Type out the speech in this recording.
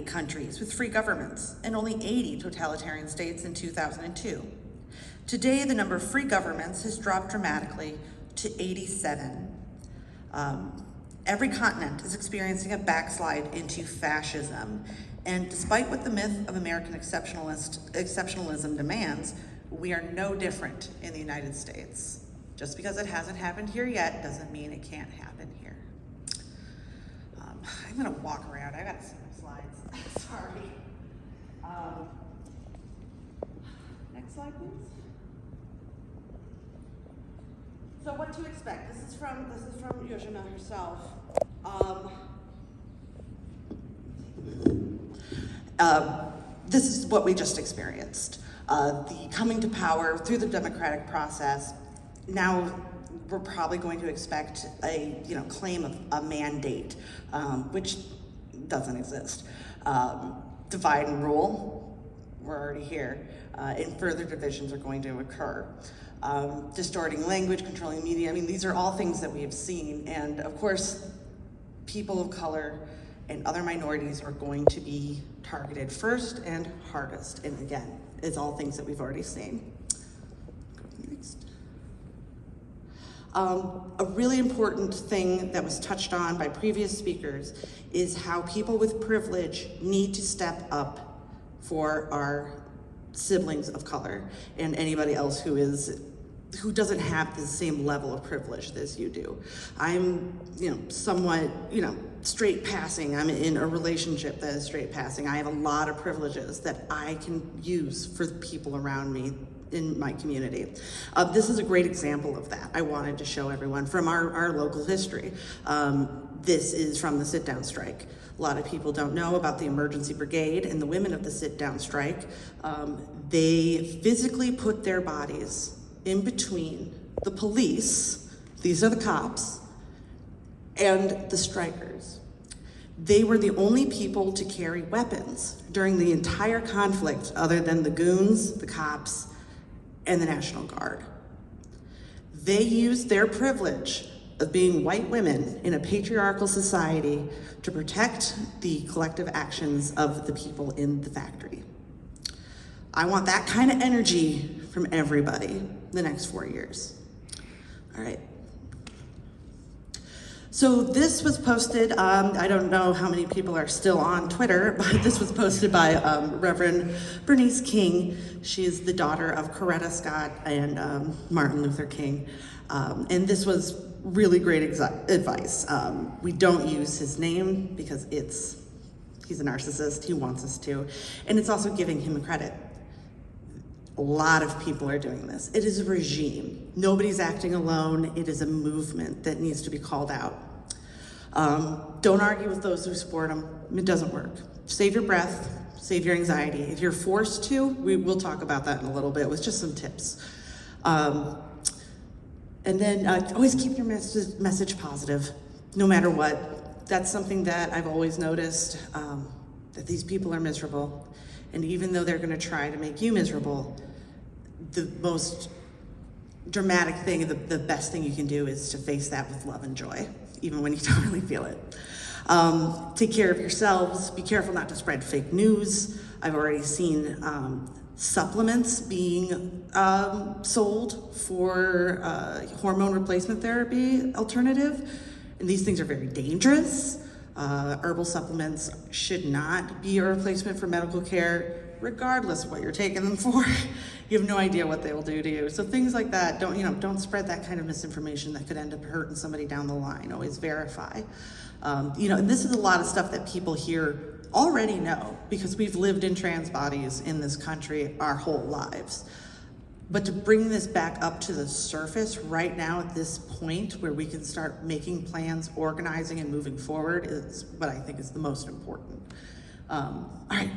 198 countries with free governments and only 80 totalitarian states in 2002. Today, the number of free governments has dropped dramatically to 87. Every continent is experiencing a backslide into fascism. And despite what the myth of American exceptionalism demands, we are no different in the United States. Just because it hasn't happened here yet doesn't mean it can't happen here. I'm gonna walk around. I gotta see my slides. Sorry. Next slide, please. So what to expect? This is from Yojana herself. This is what we just experienced. The coming to power through the democratic process. Now we're probably going to expect a claim of a mandate, which doesn't exist. Divide and rule, we're already here, and further divisions are going to occur. Distorting language, controlling media, I mean, these are all things that we have seen, and of course, people of color and other minorities are going to be targeted first and hardest, and again, it's all things that we've already seen. Go next. A really important thing that was touched on by previous speakers is how people with privilege need to step up for our siblings of color and anybody else who doesn't have the same level of privilege as you do. I'm, somewhat, straight passing. I'm in a relationship that is straight passing. I have a lot of privileges that I can use for the people around me in my community. This is a great example of that. I wanted to show everyone from our local history. This is from the sit-down strike. A lot of people don't know about the emergency brigade and the women of the sit-down strike. They physically put their bodies in between the police, these are the cops, and the strikers. They were the only people to carry weapons during the entire conflict other than the goons, the cops, and the National Guard. They used their privilege of being white women in a patriarchal society to protect the collective actions of the people in the factory. I want that kind of energy from everybody the next 4 years. All right. So this was posted, I don't know how many people are still on Twitter, but this was posted by Reverend Bernice King. She is the daughter of Coretta Scott and Martin Luther King. And this was really great advice. We don't use his name because he's a narcissist, he wants us to. And it's also giving him credit. A lot of people are doing this. It is a regime. Nobody's acting alone. It is a movement that needs to be called out. Don't argue with those who support them. It doesn't work. Save your breath, save your anxiety. If you're forced to, we'll talk about that in a little bit with just some tips. And then always keep your message positive, no matter what. That's something that I've always noticed, that these people are miserable. And even though they're gonna try to make you miserable, the most dramatic thing, the best thing you can do is to face that with love and joy, even when you don't really feel it. Take care of yourselves. Be careful not to spread fake news. I've already seen supplements being sold for hormone replacement therapy alternative, and these things are very dangerous. Herbal supplements should not be a replacement for medical care, regardless of what you're taking them for. You have no idea what they will do to you. So things like that, don't spread that kind of misinformation that could end up hurting somebody down the line. Always verify. And this is a lot of stuff that people here already know because we've lived in trans bodies in this country our whole lives. But to bring this back up to the surface right now at this point where we can start making plans, organizing, and moving forward is what I think is the most important. All right.